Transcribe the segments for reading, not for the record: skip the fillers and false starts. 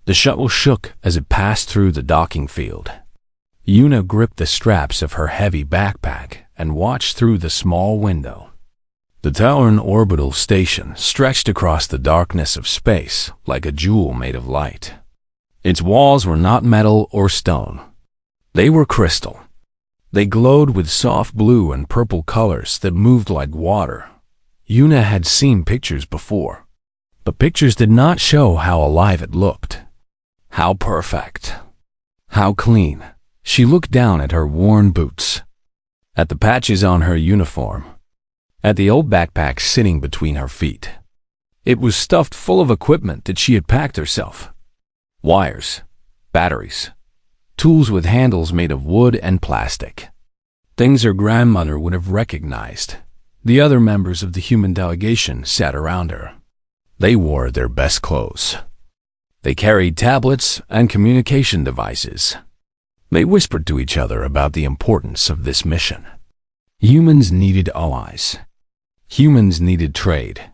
The shuttle shook as it passed through the docking field. Yuna gripped the straps of her heavy backpack and watched through the small window. The Tauran orbital station stretched across the darkness of space like a jewel made of light. Its walls were not metal or stone. They were crystal. They glowed with soft blue and purple colors that moved like water. Yuna had seen pictures before, but pictures did not show how alive it looked. How perfect. How clean. She looked down at her worn boots, at the patches on her uniform, at the old backpack sitting between her feet. It was stuffed full of equipment that she had packed herself. Wires, batteries, tools with handles made of wood and plastic. Things her grandmother would have recognized. The other members of the human delegation sat around her. They wore their best clothes. They carried tablets and communication devices. They whispered to each other about the importance of this mission. Humans needed allies. Humans needed trade.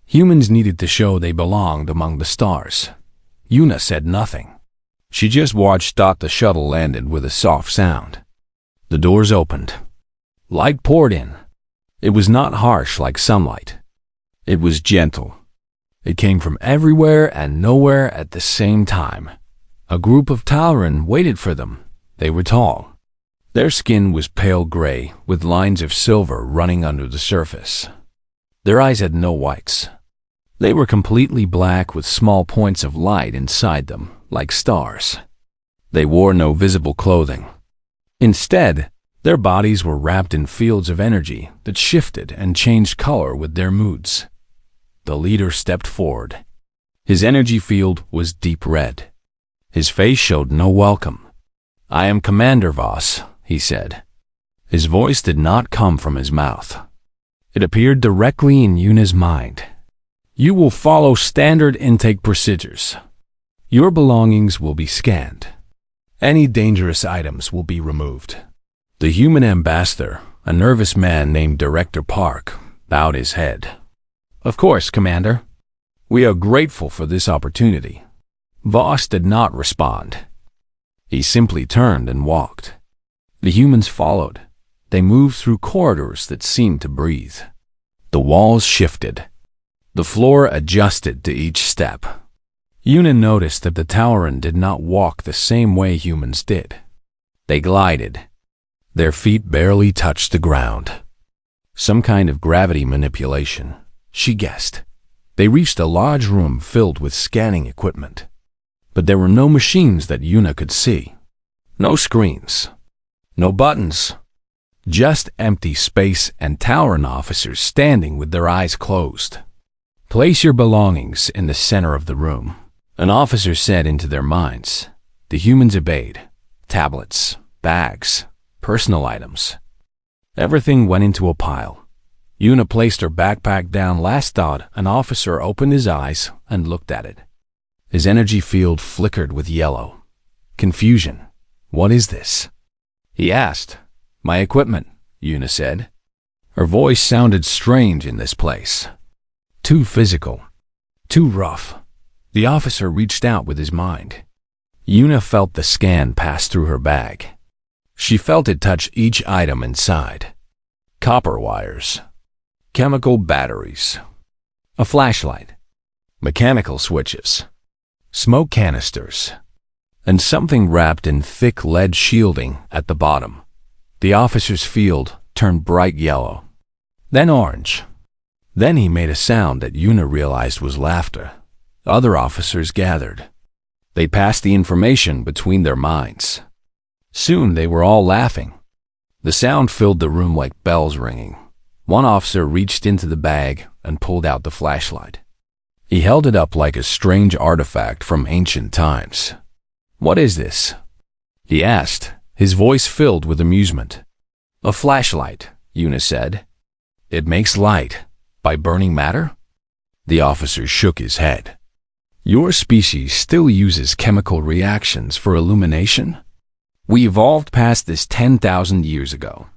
Humans needed to show they belonged among the stars. Yuna said nothing. She just watched the shuttle landed with a soft sound. The doors opened. Light poured in. It was not harsh like sunlight. It was gentle. It came from everywhere and nowhere at the same time. A group of Tauran waited for them. They were tall. Their skin was pale gray with lines of silver running under the surface. Their eyes had no whites. They were completely black with small points of light inside them, like stars. They wore no visible clothing. Instead, their bodies were wrapped in fields of energy that shifted and changed color with their moods. The leader stepped forward. His energy field was deep red. His face showed no welcome. "I am Commander Voss," he said. His voice did not come from his mouth. It appeared directly in Yuna's mind. "You will follow standard intake procedures. Your belongings will be scanned. Any dangerous items will be removed." The human ambassador, a nervous man named Director Park, bowed his head. "Of course, Commander. We are grateful for this opportunity." Voss did not respond. He simply turned and walked. The humans followed. They moved through corridors that seemed to breathe. The walls shifted. The floor adjusted to each step. Yuna noticed that the Tauran did not walk the same way humans did. They glided. Their feet barely touched the ground. Some kind of gravity manipulation, she guessed. They reached a large room filled with scanning equipment. But there were no machines that Yuna could see. No screens. No buttons. Just empty space and Tauran officers standing with their eyes closed. "Place your belongings in the center of the room," an officer said into their minds. The humans obeyed. Tablets, bags, personal items. Everything went into a pile. Yuna placed her backpack down. Last thought, an officer opened his eyes and looked at it. His energy field flickered with yellow. Confusion. "What is this?" he asked. "My equipment," Yuna said. Her voice sounded strange in this place. Too physical. Too rough. The officer reached out with his mind. Yuna felt the scan pass through her bag. She felt it touch each item inside. Copper wires. Chemical batteries. A flashlight. Mechanical switches. Smoke canisters. And something wrapped in thick lead shielding at the bottom. The officer's field turned bright yellow. Then orange. Then he made a sound that Yuna realized was laughter. Other officers gathered. They passed the information between their minds. Soon they were all laughing. The sound filled the room like bells ringing. One officer reached into the bag and pulled out the flashlight. He held it up like a strange artifact from ancient times. "What is this?" he asked, his voice filled with amusement. "A flashlight," Yuna said. "It makes light by burning matter?" The officer shook his head. "Your species still uses chemical reactions for illumination? We evolved past this 10,000 years ago."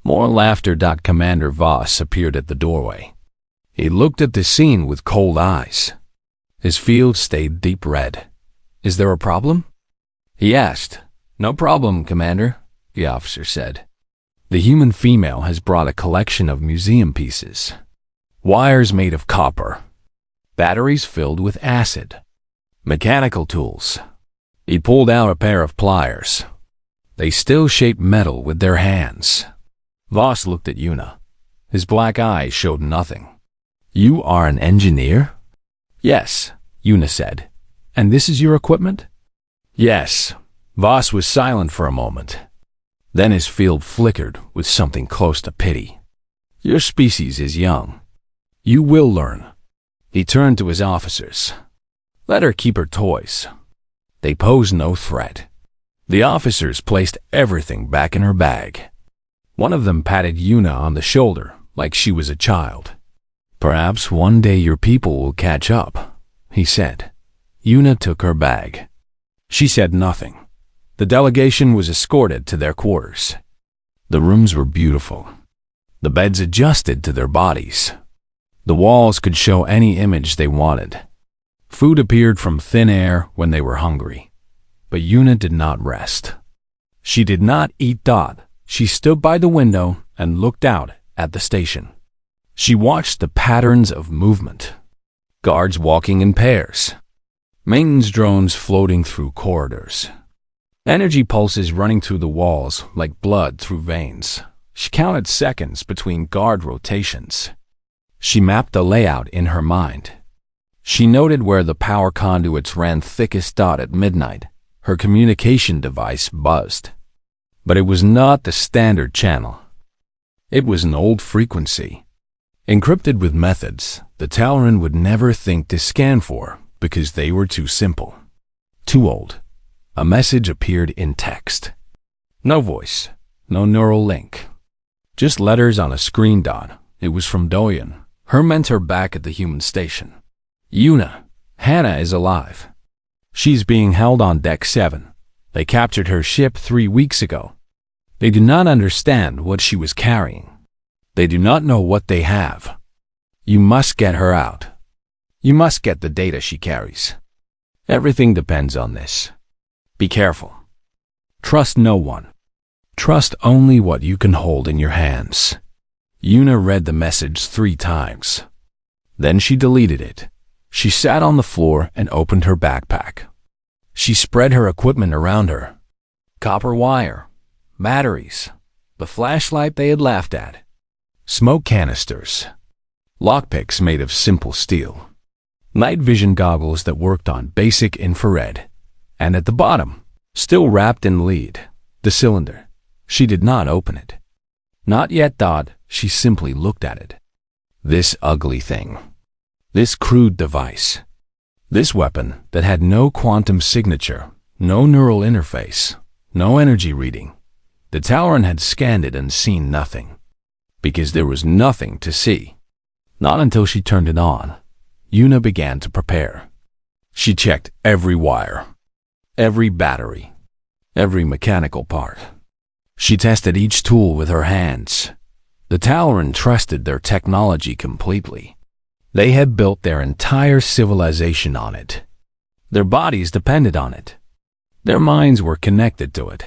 More laughter. Commander Voss appeared at the doorway. He looked at the scene with cold eyes. His field stayed deep red. Is there a problem? He asked. No problem, Commander, the officer said. The human female has brought a collection of museum pieces. Wires made of copper. Batteries filled with acid. Mechanical tools. He pulled out a pair of pliers. They still shaped metal with their hands. Voss looked at Una. His black eyes showed nothing. You are an engineer? Yes, Una said. And this is your equipment? Yes. Voss was silent for a moment. Then his field flickered with something close to pity. Your species is young. You will learn. He turned to his officers. Let her keep her toys. They pose no threat. The officers placed everything back in her bag. One of them patted Una on the shoulder like she was a child. Perhaps one day your people will catch up, he said. Una took her bag. She said nothing. The delegation was escorted to their quarters. The rooms were beautiful. The beds adjusted to their bodies. The walls could show any image they wanted. Food appeared from thin air when they were hungry. But Una did not rest. She did not eat. She stood by the window and looked out at the station. She watched the patterns of movement. Guards walking in pairs. Maintenance drones floating through corridors. Energy pulses running through the walls like blood through veins. She counted seconds between guard rotations. She mapped the layout in her mind. She noted where the power conduits ran thickest. At midnight, her communication device buzzed. But it was not the standard channel. It was an old frequency. Encrypted with methods the Tal'Aran would never think to scan for because they were too simple. Too old. A message appeared in text. No voice, no neural link. Just letters on a screen. It was from Doyen, her mentor back at the human station. Una, Hannah is alive. She's being held on Deck 7. They captured her ship 3 weeks ago. They do not understand what she was carrying. They do not know what they have. You must get her out. You must get the data she carries. Everything depends on this. Be careful. Trust no one. Trust only what you can hold in your hands. Una read the message 3 times. Then she deleted it. She sat on the floor and opened her backpack. She spread her equipment around her. Copper wire, batteries, the flashlight they had laughed at, smoke canisters, lockpicks made of simple steel, night vision goggles that worked on basic infrared, and at the bottom, still wrapped in lead, the cylinder. She did not open it. Not yet. She simply looked at it. This ugly thing. This crude device. This weapon that had no quantum signature, no neural interface, no energy reading. The Tal'Aran had scanned it and seen nothing. Because there was nothing to see. Not until she turned it on. Una began to prepare. She checked every wire, every battery, every mechanical part. She tested each tool with her hands. The Tal'Aran trusted their technology completely. They had built their entire civilization on it. Their bodies depended on it. Their minds were connected to it.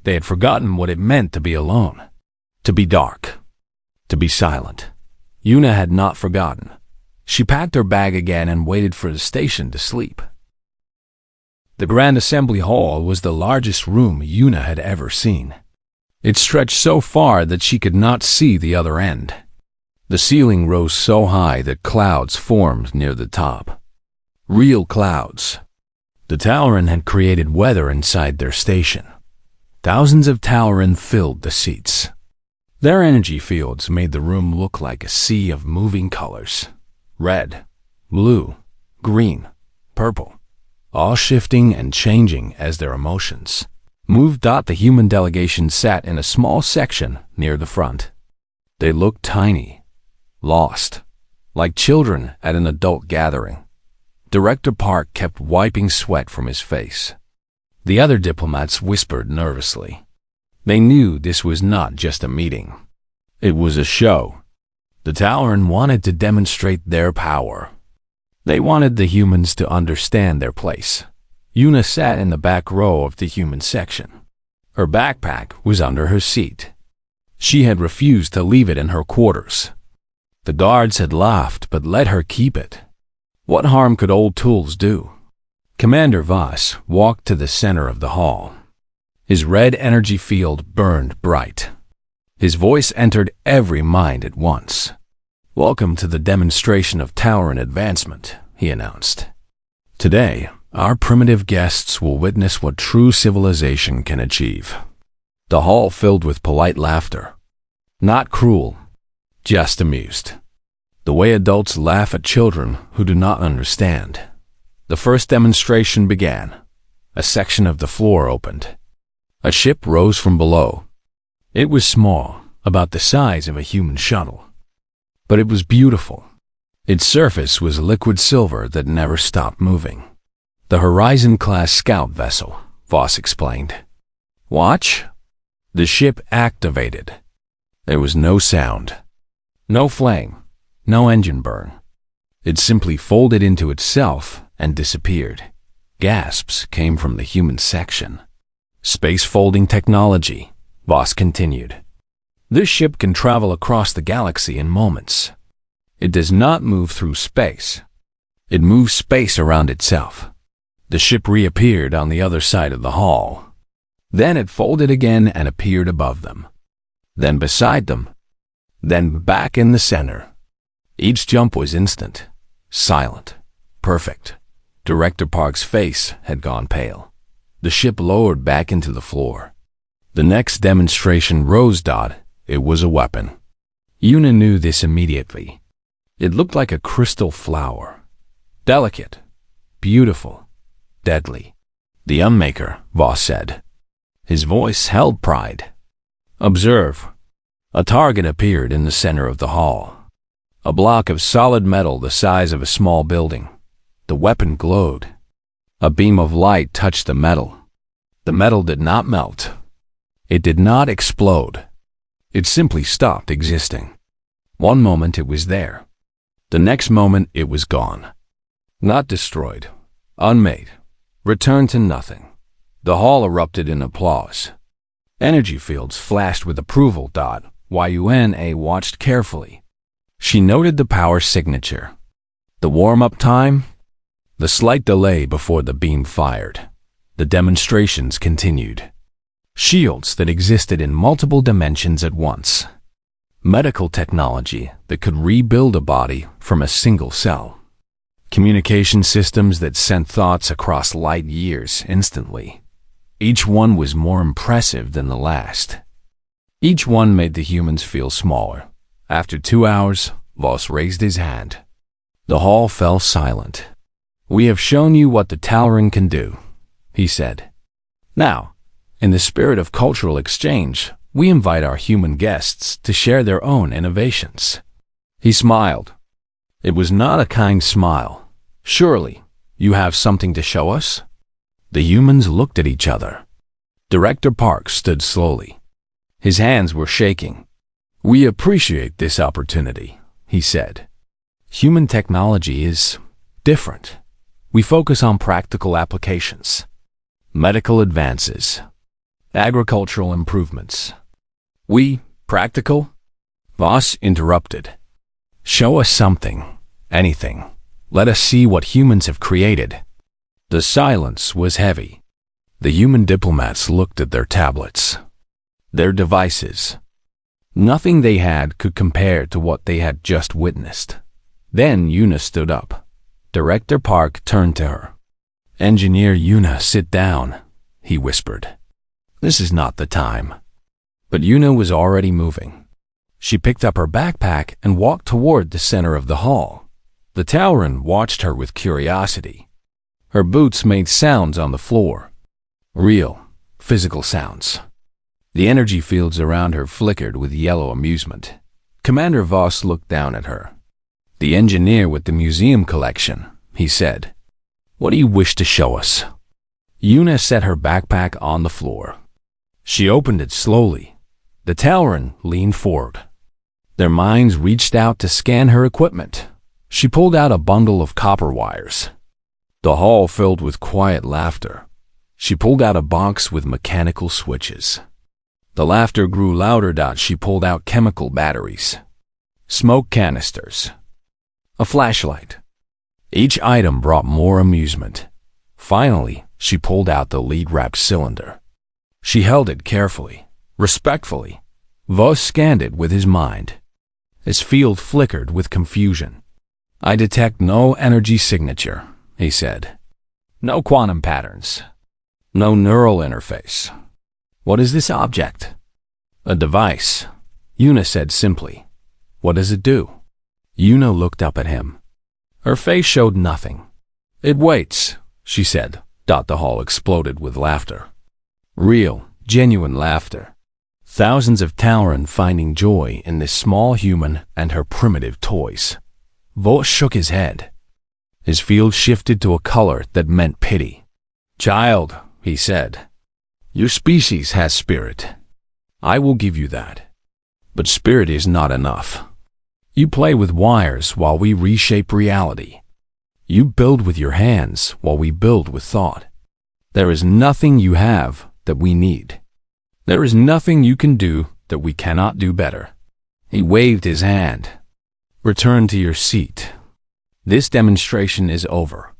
They had forgotten what it meant to be alone, to be dark, to be silent. Una had not forgotten. She packed her bag again and waited for the station to sleep. The Grand Assembly Hall was the largest room Una had ever seen. It stretched so far that she could not see the other end. The ceiling rose so high that clouds formed near the top. Real clouds. The Tal'Aran had created weather inside their station. Thousands of Tal'Aran filled the seats. Their energy fields made the room look like a sea of moving colors. Red, blue, green, purple, all shifting and changing as their emotions moved. The human delegation sat in a small section near the front. They looked tiny, lost, like children at an adult gathering. Director Park kept wiping sweat from his face. The other diplomats whispered nervously. They knew this was not just a meeting. It was a show. The Tal'Aran wanted to demonstrate their power. They wanted the humans to understand their place, Una sat in the back row of the human section. Her backpack was under her seat. She had refused to leave it in her quarters. The guards had laughed but let her keep it. What harm could old tools do? Commander Voss walked to the center of the hall. His red energy field burned bright. His voice entered every mind at once. "Welcome to the demonstration of Tauran advancement," he announced. "Today, our primitive guests will witness what true civilization can achieve." The hall filled with polite laughter. Not cruel, just amused. The way adults laugh at children who do not understand. The first demonstration began. A section of the floor opened. A ship rose from below. It was small, about the size of a human shuttle. But it was beautiful. Its surface was liquid silver that never stopped moving. "The Horizon-class scout vessel," Voss explained. "Watch." The ship activated. There was no sound. No flame. No engine burn. It simply folded into itself and disappeared. Gasps came from the human section. "Space folding technology," Voss continued. "This ship can travel across the galaxy in moments. It does not move through space. It moves space around itself." The ship reappeared on the other side of the hall. Then it folded again and appeared above them. Then beside them. Then back in the center. Each jump was instant, silent, perfect. Director Park's face had gone pale. The ship lowered back into the floor. The next demonstration rose. It was a weapon. Una knew this immediately. It looked like a crystal flower. Delicate, beautiful, deadly. "The Unmaker," Voss said. His voice held pride. "Observe." A target appeared in the center of the hall. A block of solid metal the size of a small building. The weapon glowed. A beam of light touched the metal. The metal did not melt. It did not explode. It simply stopped existing. One moment it was there. The next moment it was gone. Not destroyed. Unmade. Returned to nothing. The hall erupted in applause. Energy fields flashed with approval. Yuna watched carefully. She noted the power signature. The warm-up time? The slight delay before the beam fired. The demonstrations continued. Shields that existed in multiple dimensions at once. Medical technology that could rebuild a body from a single cell. Communication systems that sent thoughts across light years instantly. Each one was more impressive than the last. Each one made the humans feel smaller. After 2 hours, Voss raised his hand. The hall fell silent. "We have shown you what the Tauran can do," he said. "Now, in the spirit of cultural exchange, we invite our human guests to share their own innovations." He smiled. It was not a kind smile. "Surely, you have something to show us?" The humans looked at each other. Director Park stood slowly. His hands were shaking. "We appreciate this opportunity," he said. "Human technology is different. We focus on practical applications, medical advances, agricultural improvements." Practical? Voss interrupted. "Show us something, anything. Let us see what humans have created." The silence was heavy. The human diplomats looked at their tablets, their devices. Nothing they had could compare to what they had just witnessed. Then Una stood up. Director Park turned to her. "Engineer Una, sit down," he whispered. "This is not the time." But Una was already moving. She picked up her backpack and walked toward the center of the hall. The Tauran watched her with curiosity. Her boots made sounds on the floor. Real, physical sounds. The energy fields around her flickered with yellow amusement. Commander Voss looked down at her. "The engineer with the museum collection," he said. "What do you wish to show us?" Una set her backpack on the floor. She opened it slowly. The Tauran leaned forward. Their minds reached out to scan her equipment. She pulled out a bundle of copper wires. The hall filled with quiet laughter. She pulled out a box with mechanical switches. The laughter grew louder. She pulled out chemical batteries, smoke canisters, a flashlight. Each item brought more amusement. Finally, she pulled out the lead-wrapped cylinder. She held it carefully, respectfully. Voss scanned it with his mind. His field flickered with confusion. "I detect no energy signature," he said. "No quantum patterns. No neural interface. What is this object?" "A device," Una said simply. "What does it do?" Una looked up at him. Her face showed nothing. "It waits," she said. The hall exploded with laughter. Real, genuine laughter. Thousands of Tauren finding joy in this small human and her primitive toys. Voss shook his head. His field shifted to a color that meant pity. "Child," he said, "your species has spirit. I will give you that. But spirit is not enough. You play with wires while we reshape reality. You build with your hands while we build with thought. There is nothing you have that we need. There is nothing you can do that we cannot do better." He waved his hand. "Return to your seat. This demonstration is over."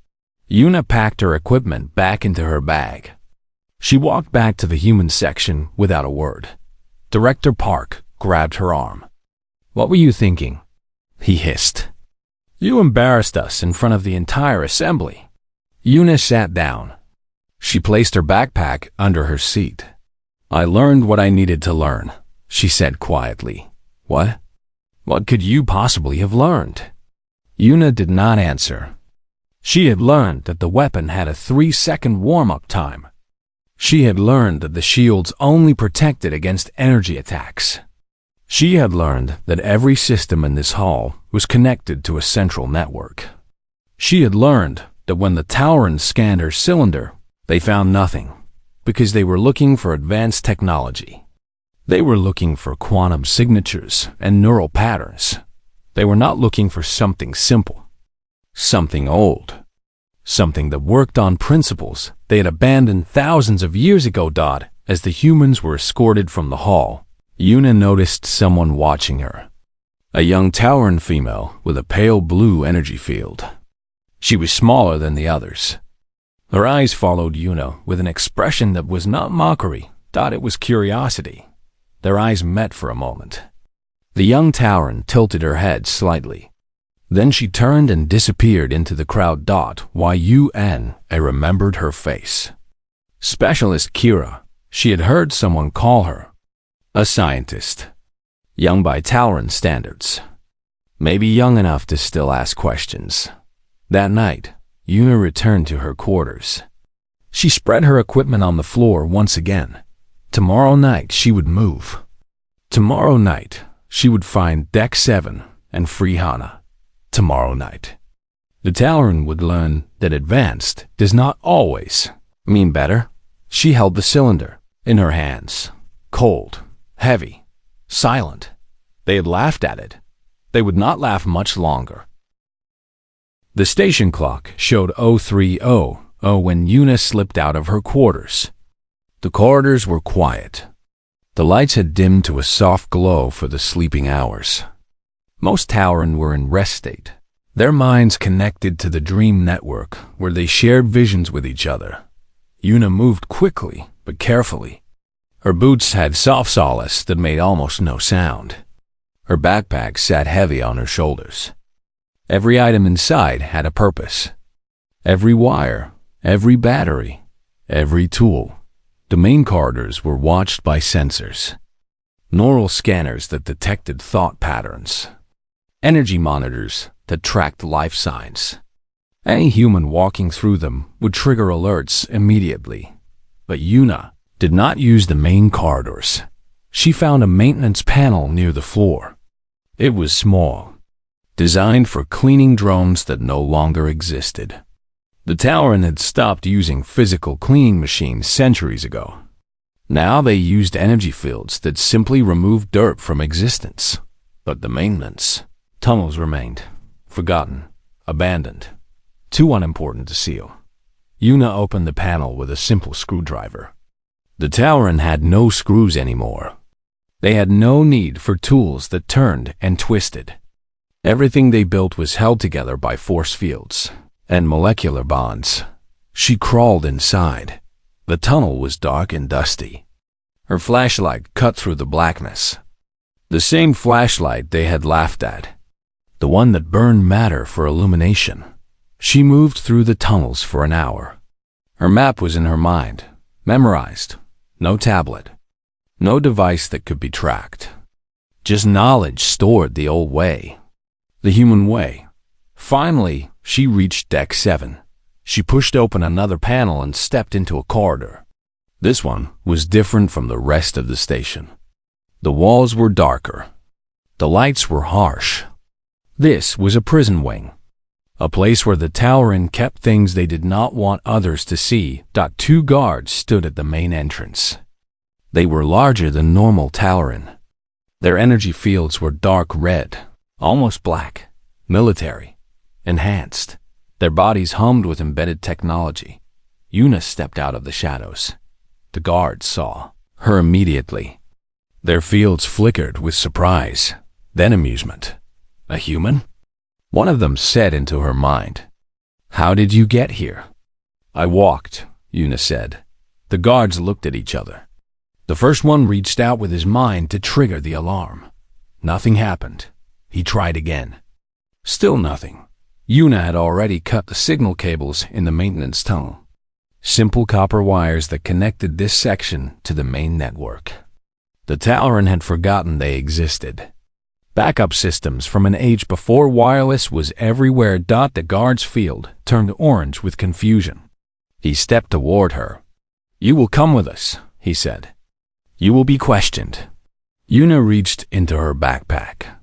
Una packed her equipment back into her bag. She walked back to the human section without a word. Director Park grabbed her arm. "What were you thinking?" he hissed. "You embarrassed us in front of the entire assembly." Una sat down. She placed her backpack under her seat. "I learned what I needed to learn," she said quietly. "What? What could you possibly have learned?" Una did not answer. She had learned that the weapon had a 3-second warm-up time. She had learned that the shields only protected against energy attacks. She had learned that every system in this hall was connected to a central network. She had learned that when the Tauren scanned her cylinder, they found nothing, because they were looking for advanced technology. They were looking for quantum signatures and neural patterns. They were not looking for something simple, something old, something that worked on principles they had abandoned thousands of years ago. As the humans were escorted from the hall, Una noticed someone watching her. A young Tauren female with a pale blue energy field. She was smaller than the others. Her eyes followed Una with an expression that was not mockery. It was curiosity. Their eyes met for a moment. The young Tauren tilted her head slightly. Then she turned and disappeared into the crowd. I remembered her face. Specialist Kira. She had heard someone call her a scientist. Young by Tauren standards. Maybe young enough to still ask questions. That night, Una returned to her quarters. She spread her equipment on the floor once again. Tomorrow night she would move. Tomorrow night she would find Deck 7 and free Hana. Tomorrow night. The Tauren would learn that advanced does not always mean better. She held the cylinder in her hands. Cold, heavy, silent. They had laughed at it. They would not laugh much longer. The station clock showed 03:00 when Una slipped out of her quarters. The corridors were quiet. The lights had dimmed to a soft glow for the sleeping hours. Most Tauren were in rest state, their minds connected to the dream network where they shared visions with each other. Una moved quickly but carefully. Her boots had soft soles that made almost no sound. Her backpack sat heavy on her shoulders. Every item inside had a purpose. Every wire, every battery, every tool. The main corridors were watched by sensors. Neural scanners that detected thought patterns. Energy monitors that tracked life signs. Any human walking through them would trigger alerts immediately. But Una did not use the main corridors. She found a maintenance panel near the floor. It was small, designed for cleaning drones that no longer existed. The Tauren had stopped using physical cleaning machines centuries ago. Now they used energy fields that simply removed dirt from existence. But the maintenance tunnels remained, forgotten, abandoned. too unimportant to seal. Yuna opened the panel with a simple screwdriver. The Tauren had no screws anymore. They had no need for tools that turned and twisted. Everything they built was held together by force fields and molecular bonds. She crawled inside. The tunnel was dark and dusty. Her flashlight cut through the blackness. The same flashlight they had laughed at. The one that burned matter for illumination. She moved through the tunnels for an hour. Her map was in her mind, memorized. No tablet. No device that could be tracked. Just knowledge stored the old way. The human way. Finally, she reached Deck 7. She pushed open another panel and stepped into a corridor. This one was different from the rest of the station. The walls were darker. The lights were harsh. This was a prison wing. A place where the Tauren kept things they did not want others to see. 2 guards stood at the main entrance. They were larger than normal Tauren. Their energy fields were dark red, almost black, military, enhanced. Their bodies hummed with embedded technology. Yuna stepped out of the shadows. The guards saw her immediately. Their fields flickered with surprise, then amusement. A human? One of them said into her mind. How did you get here? I walked, Yuna said. The guards looked at each other. The first one reached out with his mind to trigger the alarm. Nothing happened. He tried again. Still nothing. Yuna had already cut the signal cables in the maintenance tunnel. Simple copper wires that connected this section to the main network. The Tauren had forgotten they existed. Backup systems from an age before wireless was everywhere. The guard's field turned orange with confusion. He stepped toward her. You will come with us, he said. You will be questioned. Yuna reached into her backpack.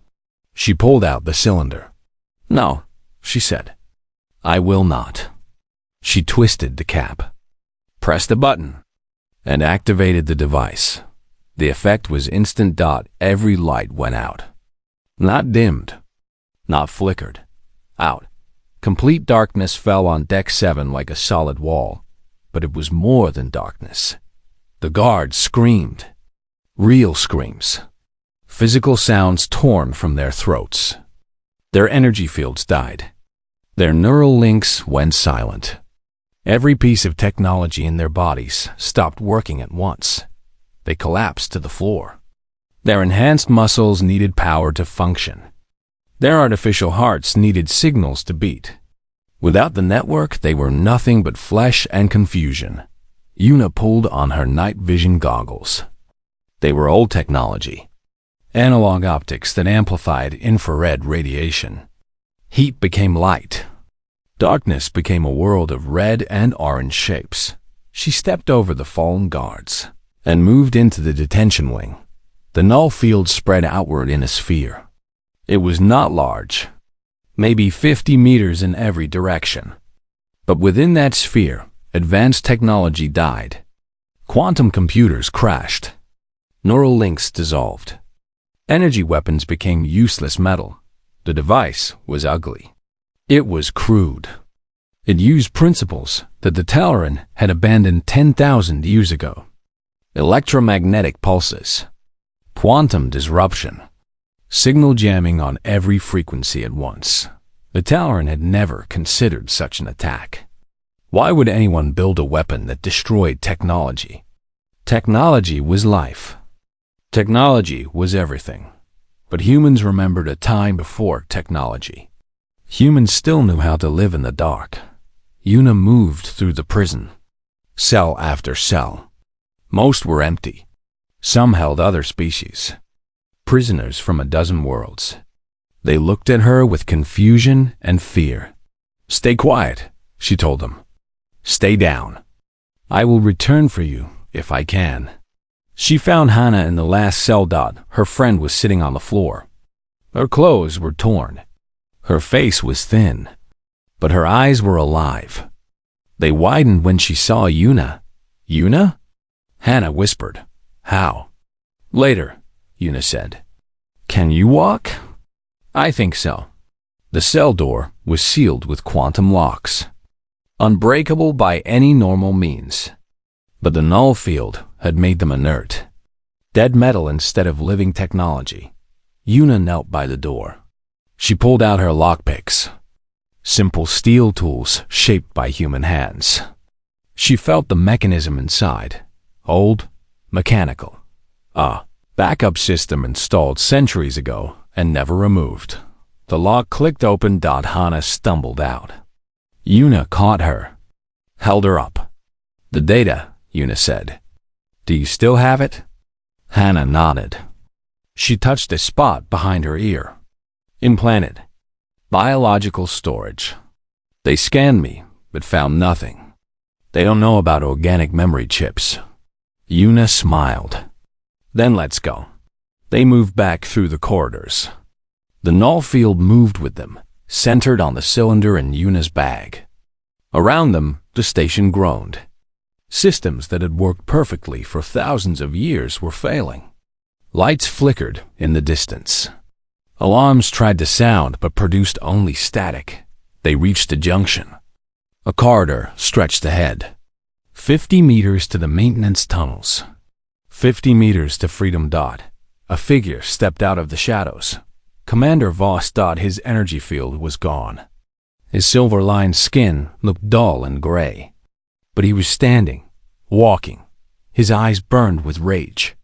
She pulled out the cylinder. No, she said. I will not. She twisted the cap, pressed the button, and activated the device. The effect was instant. Every light went out. Not dimmed, not flickered. Out. Complete darkness fell on Deck 7 like a solid wall, but it was more than darkness. The guards screamed. Real screams. Physical sounds torn from their throats. Their energy fields died. Their neural links went silent. Every piece of technology in their bodies stopped working at once. They collapsed to the floor. Their enhanced muscles needed power to function. Their artificial hearts needed signals to beat. Without the network, they were nothing but flesh and confusion. Yuna pulled on her night vision goggles. They were old technology. Analog optics that amplified infrared radiation. Heat became light. Darkness became a world of red and orange shapes. She stepped over the fallen guards and moved into the detention wing. The null field spread outward in a sphere. It was not large, maybe 50 meters in every direction. But within that sphere, advanced technology died. Quantum computers crashed. Neural links dissolved. Energy weapons became useless metal. The device was ugly. It was crude. It used principles that the Tauren had abandoned 10,000 years ago. Electromagnetic pulses. Quantum disruption. Signal jamming on every frequency at once. The Tauren had never considered such an attack. Why would anyone build a weapon that destroyed technology? Technology was life. Technology was everything. But humans remembered a time before technology. Humans still knew how to live in the dark. Yuna moved through the prison. Cell after cell. Most were empty. Some held other species. Prisoners from a dozen worlds. They looked at her with confusion and fear. Stay quiet, she told them. Stay down. I will return for you if I can. She found Hannah in the last cell. Her friend was sitting on the floor. Her clothes were torn. Her face was thin, but her eyes were alive. They widened when she saw Yuna. Yuna? Hannah whispered. How? Later, Yuna said. Can you walk? I think so. The cell door was sealed with quantum locks, unbreakable by any normal means. But the null field had made them inert. Dead metal instead of living technology. Una knelt by the door. She pulled out her lockpicks. Simple steel tools shaped by human hands. She felt the mechanism inside. Old, mechanical. A backup system installed centuries ago and never removed. The lock clicked open. Hana stumbled out. Una caught her, held her up. The data, Una said. Do you still have it? Hana nodded. She touched a spot behind her ear. Implanted. Biological storage. They scanned me, but found nothing. They don't know about organic memory chips. Una smiled. Then let's go. They moved back through the corridors. The null field moved with them, centered on the cylinder in Una's bag. Around them, the station groaned. Systems that had worked perfectly for thousands of years were failing. Lights flickered in the distance. Alarms tried to sound but produced only static. They reached a junction. A corridor stretched ahead. 50 meters to the maintenance tunnels. 50 meters to Freedom. A figure stepped out of the shadows. Commander Voss. His energy field was gone. His silver-lined skin looked dull and gray. But he was standing, walking. His eyes burned with rage.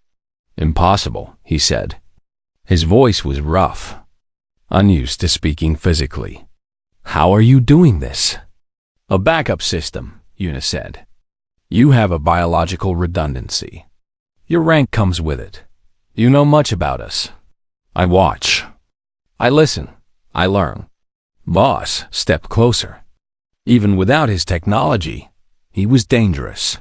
Impossible, he said. His voice was rough, unused to speaking physically. How are you doing this? A backup system, Una said. You have a biological redundancy. Your rank comes with it. You know much about us. I watch. I listen. I learn. Voss stepped closer. Even without his technology, he was dangerous.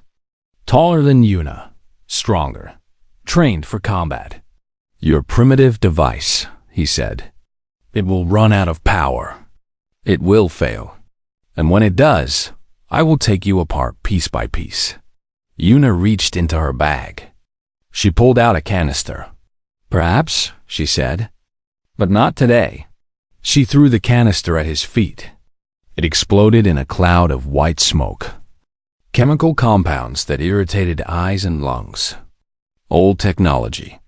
Taller than Una, stronger, trained for combat. Your primitive device, he said. It will run out of power. It will fail. And when it does, I will take you apart piece by piece. Una reached into her bag. She pulled out a canister. Perhaps, she said, but not today. She threw the canister at his feet. It exploded in a cloud of white smoke. Chemical compounds that irritated eyes and lungs. Old technology.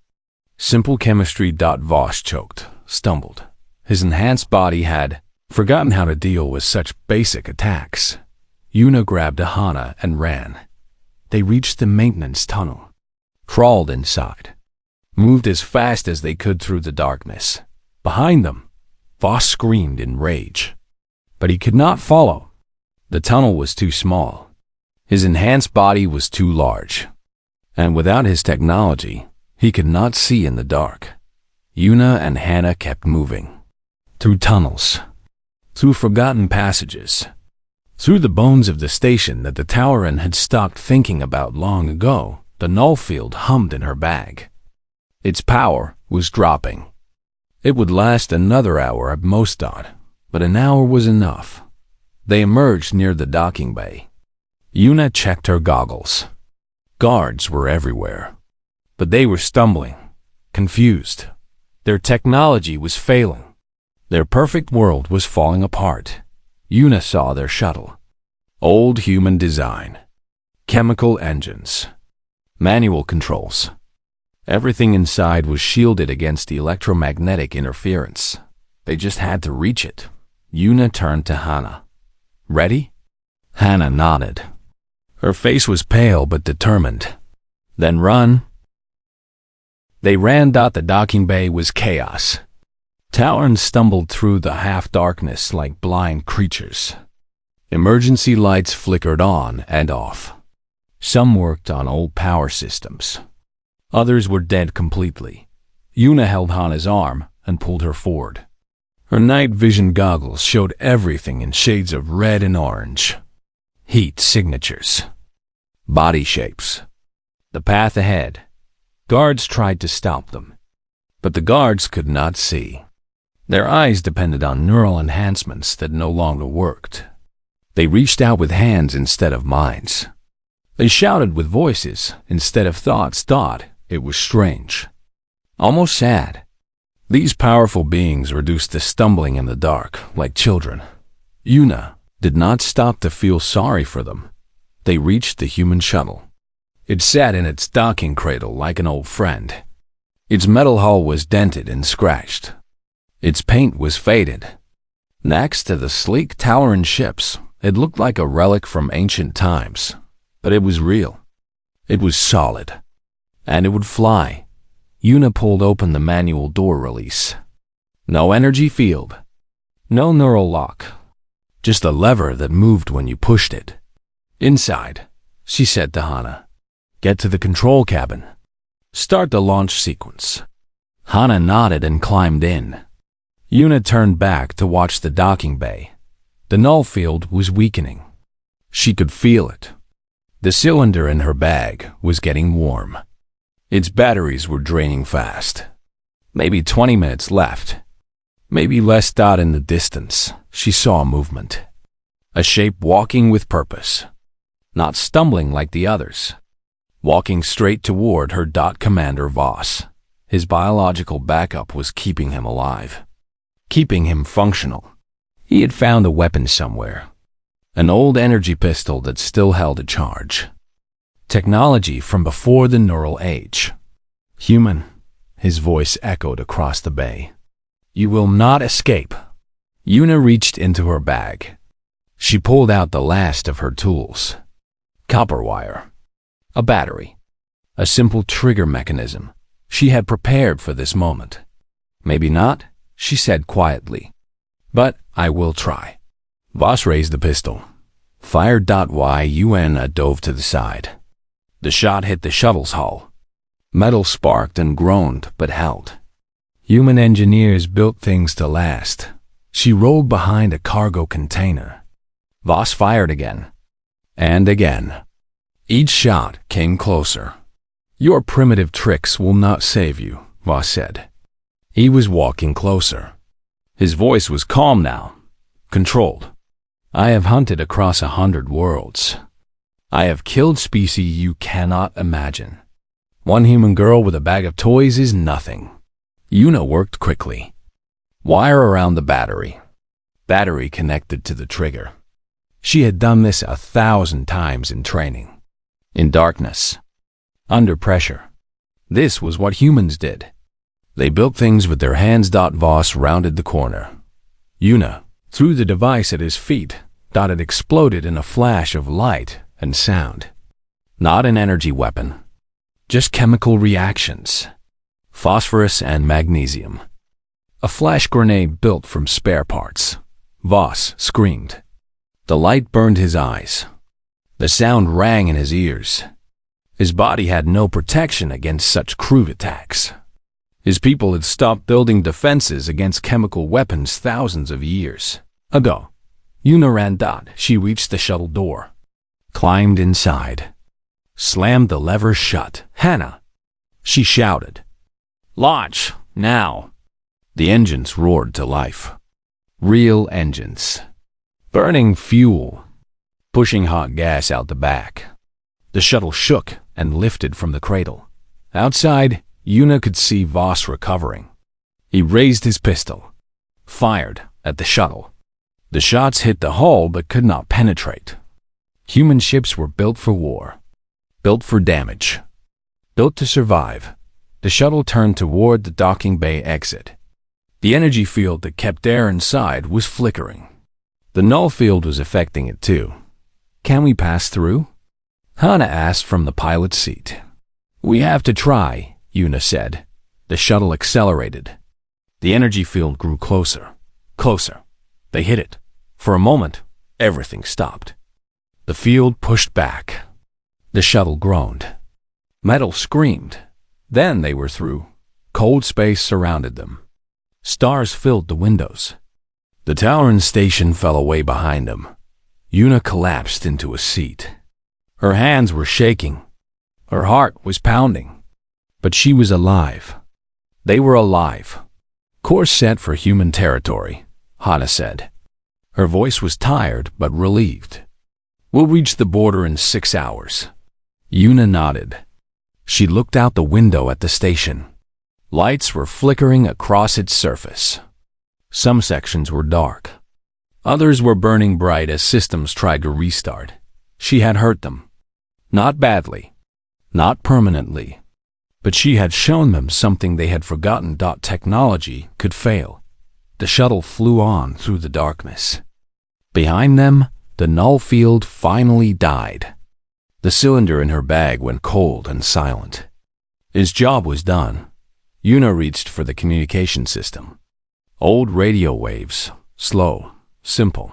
Simple chemistry. Voss choked, stumbled. His enhanced body had forgotten how to deal with such basic attacks. Una grabbed Hana and ran. They reached the maintenance tunnel, crawled inside, moved as fast as they could through the darkness. Behind them, Voss screamed in rage. But he could not follow. The tunnel was too small. His enhanced body was too large. And without his technology, he could not see in the dark. Una and Hana kept moving. Through tunnels. Through forgotten passages. Through the bones of the station that the Toweran had stopped thinking about long ago. The null field hummed in her bag. Its power was dropping. It would last another hour at most, but an hour was enough. They emerged near the docking bay. Una checked her goggles. Guards were everywhere. But they were stumbling, confused. Their technology was failing. Their perfect world was falling apart. Una saw their shuttle. Old human design. Chemical engines. Manual controls. Everything inside was shielded against electromagnetic interference. They just had to reach it. Una turned to Hana. Ready? Hana nodded. Her face was pale but determined. Then run. They ran. The docking bay was chaos. Towerans stumbled through the half-darkness like blind creatures. Emergency lights flickered on and off. Some worked on old power systems. Others were dead completely. Una held Hana's arm and pulled her forward. Her night vision goggles showed everything in shades of red and orange. Heat signatures. Body shapes. The path ahead. Guards tried to stop them. But the guards could not see. Their eyes depended on neural enhancements that no longer worked. They reached out with hands instead of minds. They shouted with voices instead of thoughts. It was strange. Almost sad. These powerful beings reduced to stumbling in the dark, like children. Yuna did not stop to feel sorry for them. They reached the human shuttle. It sat in its docking cradle like an old friend. Its metal hull was dented and scratched. Its paint was faded. Next to the sleek towering ships, it looked like a relic from ancient times, but it was real. It was solid, and it would fly. Yuna pulled open the manual door release. No energy field, no neural lock, just a lever that moved when you pushed it. Inside, she said to Hana, "Get to the control cabin. Start the launch sequence." Hana nodded and climbed in. Yuna turned back to watch the docking bay. The null field was weakening. She could feel it. The cylinder in her bag was getting warm. Its batteries were draining fast. Maybe 20 minutes left. Maybe less. In the distance, she saw movement. A shape walking with purpose. Not stumbling like the others. Walking straight toward her. Commander Voss. His biological backup was keeping him alive. Keeping him functional. He had found a weapon somewhere. An old energy pistol that still held a charge. Technology from before the neural age. "Human," his voice echoed across the bay. "You will not escape." Yuna reached into her bag. She pulled out the last of her tools. Copper wire. A battery. A simple trigger mechanism. She had prepared for this moment. "Maybe not," she said quietly. "But I will try." Voss raised the pistol. Fired. Yuna dove to the side. The shot hit the shuttle's hull. Metal sparked and groaned, but held. Human engineers built things to last. She rolled behind a cargo container. Voss fired again. And again. Each shot came closer. "Your primitive tricks will not save you," Voss said. He was walking closer. His voice was calm now, controlled. "I have hunted across 100 worlds. I have killed species you cannot imagine. One human girl with a bag of toys is nothing." Yuna worked quickly. Wire around the battery. Battery connected to the trigger. She had done this 1,000 times in training. In darkness. Under pressure. This was what humans did. They built things with their hands. Voss rounded the corner. Yuna threw the device at his feet. It exploded in a flash of light and sound. Not an energy weapon. Just chemical reactions. Phosphorus and magnesium. A flash grenade built from spare parts. Voss screamed. The light burned his eyes. The sound rang in his ears. His body had no protection against such crude attacks. His people had stopped building defenses against chemical weapons thousands of years ago. Yuna ran. She reached the shuttle door. Climbed inside. Slammed the lever shut. "Hana!" she shouted. "Launch, now!" The engines roared to life. Real engines. Burning fuel. Pushing hot gas out the back. The shuttle shook and lifted from the cradle. Outside, Yuna could see Voss recovering. He raised his pistol. Fired at the shuttle. The shots hit the hull but could not penetrate. Human ships were built for war. Built for damage. Built to survive. The shuttle turned toward the docking bay exit. The energy field that kept air inside was flickering. The null field was affecting it too. "Can we pass through?" Hana asked from the pilot's seat. "We have to try," Yuna said. The shuttle accelerated. The energy field grew closer. Closer. They hit it. For a moment, everything stopped. The field pushed back. The shuttle groaned. Metal screamed. Then they were through. Cold space surrounded them. Stars filled the windows. The Tauran station fell away behind them. Yuna collapsed into a seat. Her hands were shaking. Her heart was pounding. But she was alive. They were alive. "Course set for human territory," Hana said. Her voice was tired but relieved. "We'll reach the border in 6 hours." Yuna nodded. She looked out the window at the station. Lights were flickering across its surface. Some sections were dark. Others were burning bright as systems tried to restart. She had hurt them. Not badly. Not permanently. But she had shown them something they had forgotten. Technology could fail. The shuttle flew on through the darkness. Behind them, the null field finally died. The cylinder in her bag went cold and silent. His job was done. Una reached for the communication system. Old radio waves, slow, simple,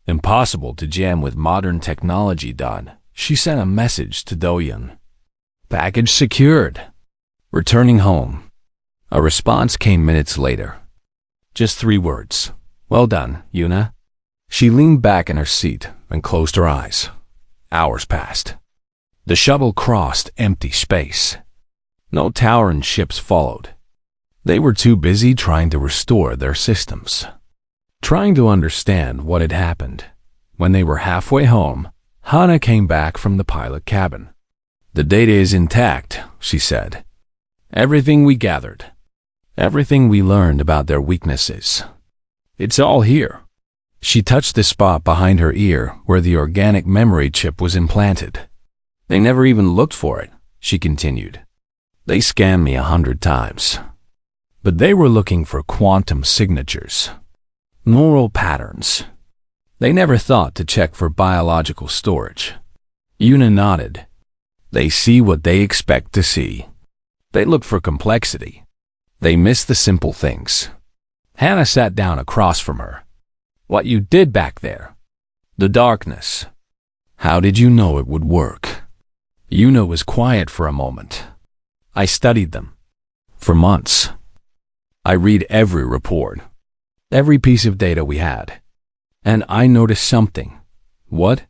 impossible to jam with modern technology. She sent a message to Doyun. Package secured. Returning home. A response came minutes later. Just 3 words. Well done, Una. She leaned back in her seat and closed her eyes. Hours passed. The shuttle crossed empty space. No tower and ships followed. They were too busy trying to restore their systems, trying to understand what had happened. When they were halfway home, Hana came back from the pilot cabin. The data is intact, she said. Everything we gathered. Everything we learned about their weaknesses. It's all here. She touched the spot behind her ear where the organic memory chip was implanted. They never even looked for it, she continued. They scanned me 100 times. But they were looking for quantum signatures, neural patterns. They never thought to check for biological storage. Una nodded. They see what they expect to see. They look for complexity. They miss the simple things. Hannah sat down across from her. What you did back there. The darkness. How did you know it would work? Una was quiet for a moment. I studied them. For months. I read every report. Every piece of data we had. And I noticed something. What?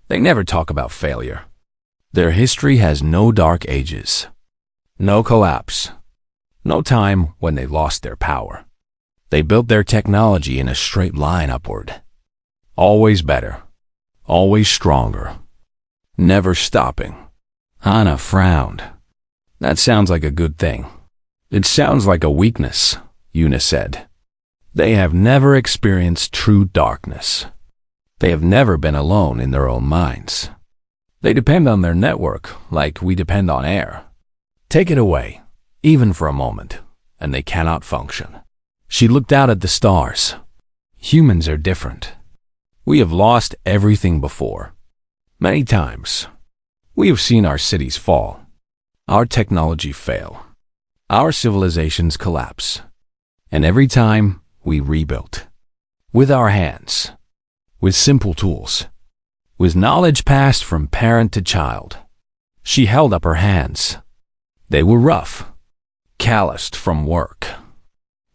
They never talk about failure. Their history has no dark ages. No collapse. No time when they lost their power. They built their technology in a straight line upward. Always better. Always stronger. Never stopping. Hana frowned. That sounds like a good thing. It sounds like a weakness, Una said. They have never experienced true darkness. They have never been alone in their own minds. They depend on their network like we depend on air. Take it away, even for a moment, and they cannot function. She looked out at the stars. Humans are different. We have lost everything before. Many times. We have seen our cities fall. Our technology fail. Our civilizations collapse. And every time, we rebuilt. With our hands. With simple tools. With knowledge passed from parent to child. She held up her hands. They were rough. Calloused from work.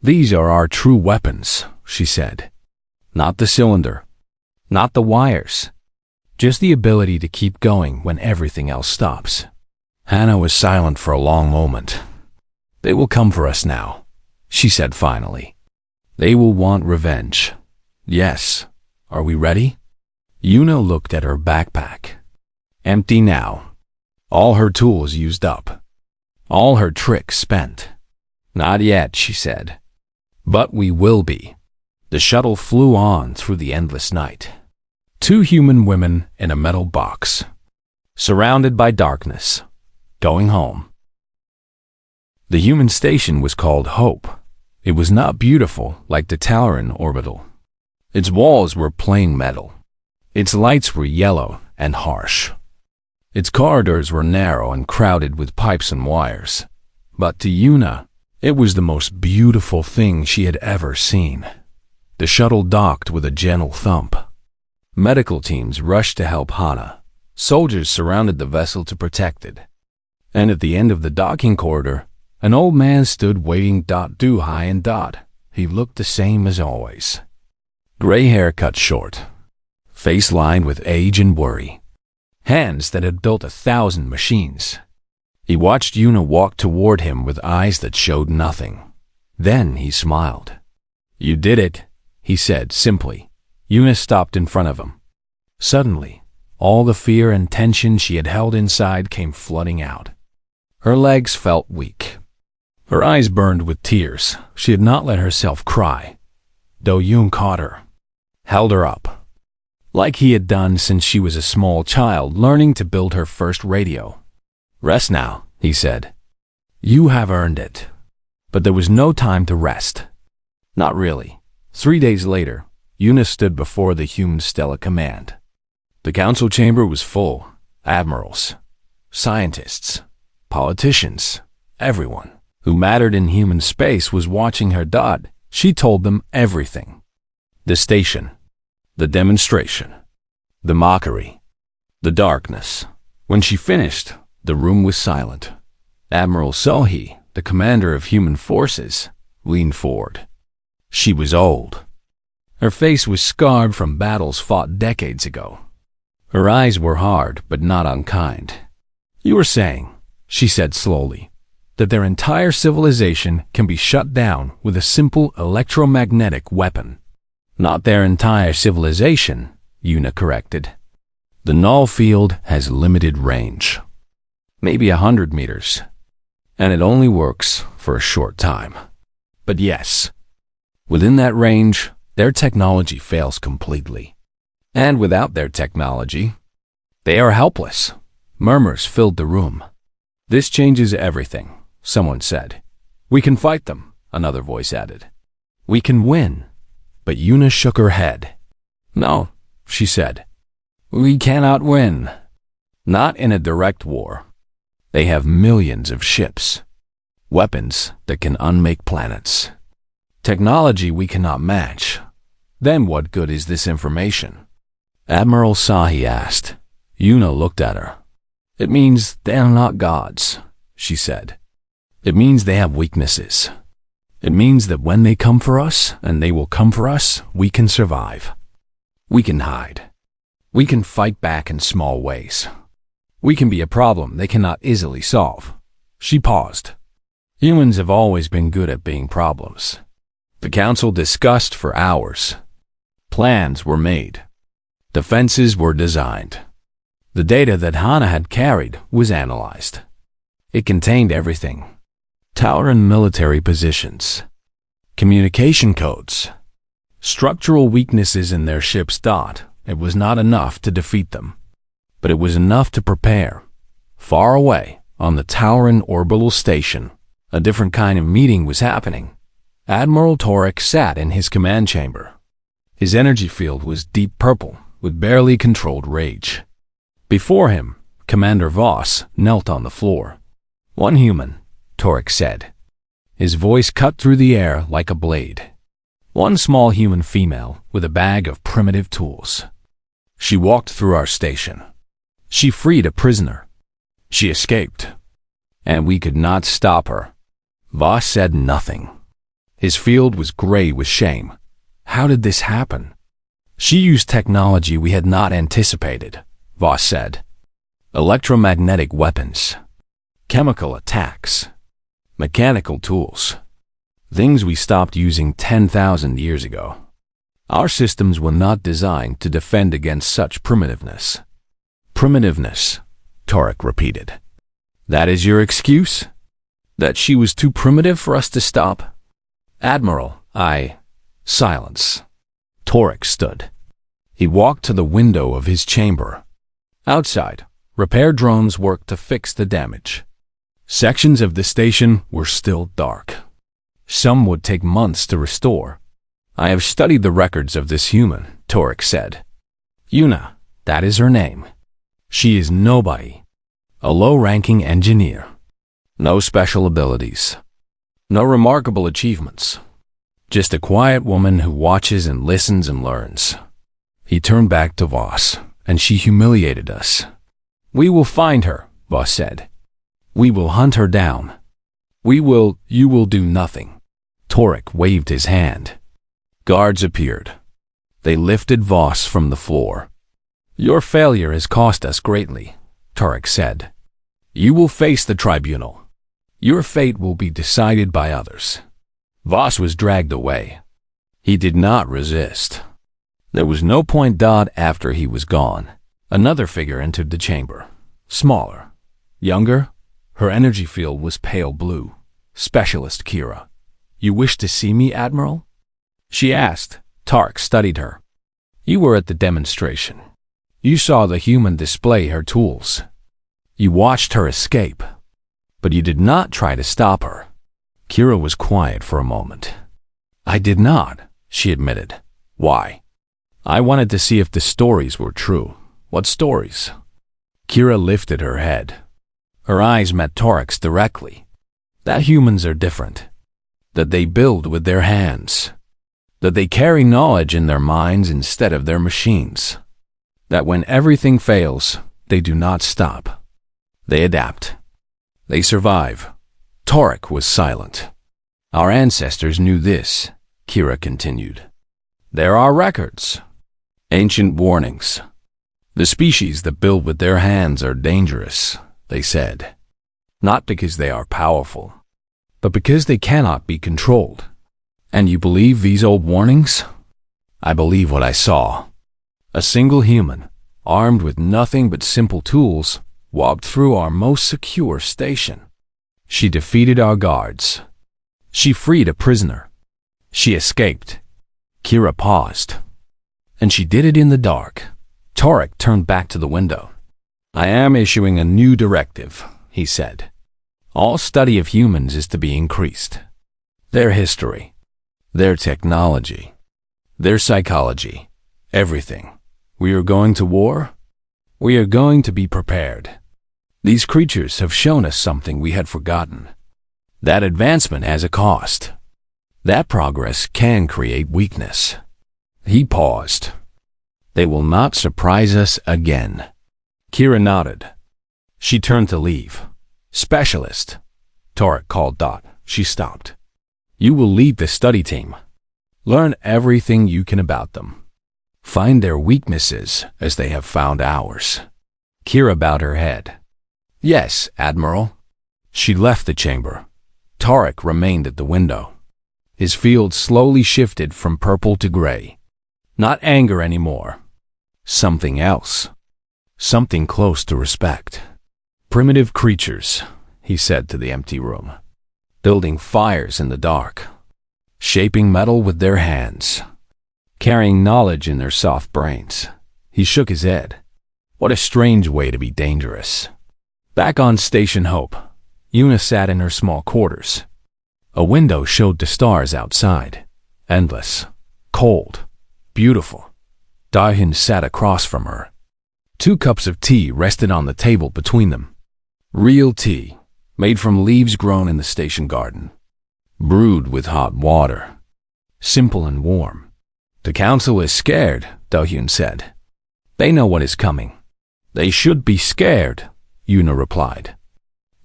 These are our true weapons, she said. Not the cylinder. Not the wires. Just the ability to keep going when everything else stops. Hannah was silent for a long moment. They will come for us now, she said finally. They will want revenge. Yes. Are we ready? Una looked at her backpack. Empty now. All her tools used up. All her tricks spent. Not yet, she said. But we will be. The shuttle flew on through the endless night. 2 human women in a metal box. Surrounded by darkness. Going home. The human station was called Hope. It was not beautiful like the Talaran orbital. Its walls were plain metal. Its lights were yellow and harsh. Its corridors were narrow and crowded with pipes and wires. But to Una, it was the most beautiful thing she had ever seen. The shuttle docked with a gentle thump. Medical teams rushed to help Hana. Soldiers surrounded the vessel to protect it. And at the end of the docking corridor, an old man stood waiting. Do high and dot. He looked the same as always. Gray hair cut short. Face lined with age and worry. Hands that had built 1,000 machines. He watched Una walk toward him with eyes that showed nothing. Then he smiled. You did it, he said simply. Una stopped in front of him. Suddenly, all the fear and tension she had held inside came flooding out. Her legs felt weak. Her eyes burned with tears. She had not let herself cry. Do-yoon caught her, held her up, like he had done since she was a small child learning to build her first radio. "Rest now," he said. "You have earned it." But there was no time to rest. Not really. 3 days later, Yuna stood before the human Stella Command. The council chamber was full. Admirals, scientists, politicians, everyone who mattered in human space was watching her. She told them everything. The station, the demonstration, the mockery, the darkness. When she finished, the room was silent. Admiral Sohee, the commander of human forces, leaned forward. She was old. Her face was scarred from battles fought decades ago. Her eyes were hard but not unkind. "You were saying," she said slowly, "that their entire civilization can be shut down with a simple electromagnetic weapon." "Not their entire civilization," Yuna corrected. "The null field has limited range. Maybe 100 meters. And it only works for a short time. But yes, within that range, their technology fails completely. And without their technology, they are helpless." Murmurs filled the room. "This changes everything," someone said. "We can fight them," another voice added. "We can win." But Yuna shook her head. "No," she said. "We cannot win. Not in a direct war. They have millions of ships, weapons that can unmake planets, technology we cannot match. Then what good is this information?" Admiral Sohee asked. Yuna looked at her. "It means they are not gods," she said. "It means they have weaknesses. It means that when they come for us, and they will come for us, we can survive. We can hide. We can fight back in small ways. We can be a problem they cannot easily solve." She paused. Humans have always been good at being problems. The council discussed for hours. Plans were made. Defenses were designed. The data that Hana had carried was analyzed. It contained everything. Tauran military positions, communication codes, structural weaknesses in their ships. It was not enough to defeat them, but it was enough to prepare. Far away, on the Tauran orbital station, a different kind of meeting was happening. Admiral Torek sat in his command chamber. His energy field was deep purple, with barely controlled rage. Before him, Commander Voss knelt on the floor. "One human," Torek said. His voice cut through the air like a blade. "One small human female with a bag of primitive tools. She walked through our station. She freed a prisoner. She escaped. And we could not stop her." Voss said nothing. His field was gray with shame. How did this happen? "She used technology we had not anticipated," Voss said. "Electromagnetic weapons, chemical attacks, mechanical tools. Things we stopped using 10,000 years ago. Our systems were not designed to defend against such primitiveness." "Primitiveness," Torek repeated. "That is your excuse? That she was too primitive for us to stop?" "Admiral, Silence." Torek stood. He walked to the window of his chamber. Outside, repair drones worked to fix the damage. Sections of the station were still dark. Some would take months to restore. "I have studied the records of this human," Torek said. "Yuna, that is her name. She is nobody. A low-ranking engineer. No special abilities. No remarkable achievements. Just a quiet woman who watches and listens and learns." He turned back to Voss, and she humiliated us. "We will find her," Voss said. "We will hunt her down. You will do nothing." Torek waved his hand. Guards appeared. They lifted Voss from the floor. "Your failure has cost us greatly," Torek said. "You will face the tribunal. Your fate will be decided by others." Voss was dragged away. He did not resist. There was no point. After he was gone, another figure entered the chamber. Smaller, younger, her energy field was pale blue. Specialist Kira. You wish to see me, Admiral? She asked. Tark studied her. You were at the demonstration. You saw the human display her tools. You watched her escape, but you did not try to stop her. Kira was quiet for a moment. I did not, she admitted. Why? I wanted to see if the stories were true. What stories? Kira lifted her head. Her eyes met Tarek's directly. That humans are different. That they build with their hands. That they carry knowledge in their minds instead of their machines. That when everything fails, they do not stop. They adapt. They survive. Tarek was silent. Our ancestors knew this, Kira continued. There are records. Ancient warnings. The species that build with their hands are dangerous, they said. Not because they are powerful, but because they cannot be controlled. And you believe these old warnings? I believe what I saw. A single human, armed with nothing but simple tools, walked through our most secure station. She defeated our guards. She freed a prisoner. She escaped. Kira paused. And she did it in the dark. Tarek turned back to the window. I am issuing a new directive, he said. All study of humans is to be increased. Their history, their technology, their psychology, everything. We are going to war. We are going to be prepared. These creatures have shown us something we had forgotten. That advancement has a cost. That progress can create weakness. He paused. They will not surprise us again. Kira nodded. She turned to leave. Specialist. Tarek called Dot. She stopped. You will lead the study team. Learn everything you can about them. Find their weaknesses as they have found ours. Kira bowed her head. Yes, Admiral. She left the chamber. Tarek remained at the window. His field slowly shifted from purple to gray. Not anger anymore. Something else. Something close to respect. Primitive creatures, he said to the empty room. Building fires in the dark. Shaping metal with their hands. Carrying knowledge in their soft brains. He shook his head. What a strange way to be dangerous. Back on Station Hope, Una sat in her small quarters. A window showed the stars outside. Endless. Cold. Beautiful. Dahyun sat across from her. 2 cups of tea rested on the table between them. Real tea, made from leaves grown in the station garden. Brewed with hot water. Simple and warm. The council is scared, Dahyun said. They know what is coming. They should be scared, Una replied.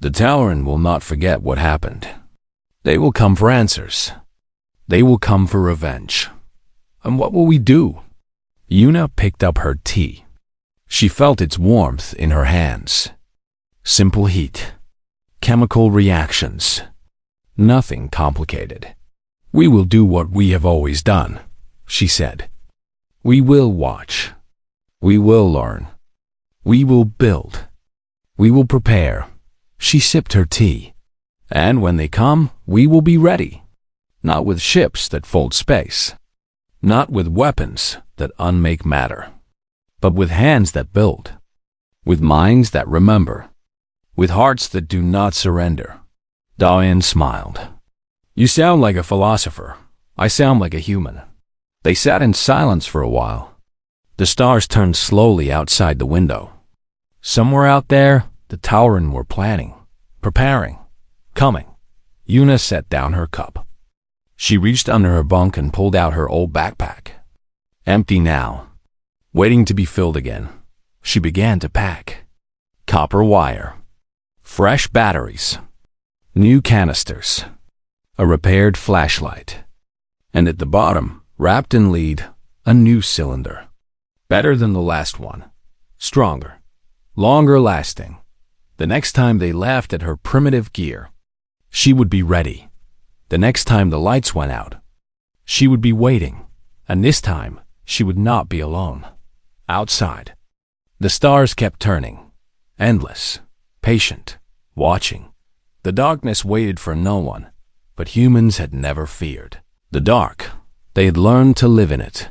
The Tauren will not forget what happened. They will come for answers. They will come for revenge. And what will we do? Una picked up her tea. She felt its warmth in her hands. Simple heat. Chemical reactions. Nothing complicated. We will do what we have always done, she said. We will watch. We will learn. We will build. We will prepare. She sipped her tea. And when they come, we will be ready. Not with ships that fold space. Not with weapons that unmake matter. But with hands that build. With minds that remember. With hearts that do not surrender. Dahyun smiled. You sound like a philosopher. I sound like a human. They sat in silence for a while. The stars turned slowly outside the window. Somewhere out there, the Tauren were planning, preparing, coming. Una set down her cup. She reached under her bunk and pulled out her old backpack. Empty now, waiting to be filled again. She began to pack. Copper wire. Fresh batteries. New canisters. A repaired flashlight. And at the bottom, wrapped in lead, a new cylinder. Better than the last one. Stronger. Longer lasting. The next time they laughed at her primitive gear, she would be ready. The next time the lights went out, she would be waiting. And this time, she would not be alone. Outside. The stars kept turning. Endless. Patient. Watching. The darkness waited for no one, but humans had never feared the dark. They had learned to live in it.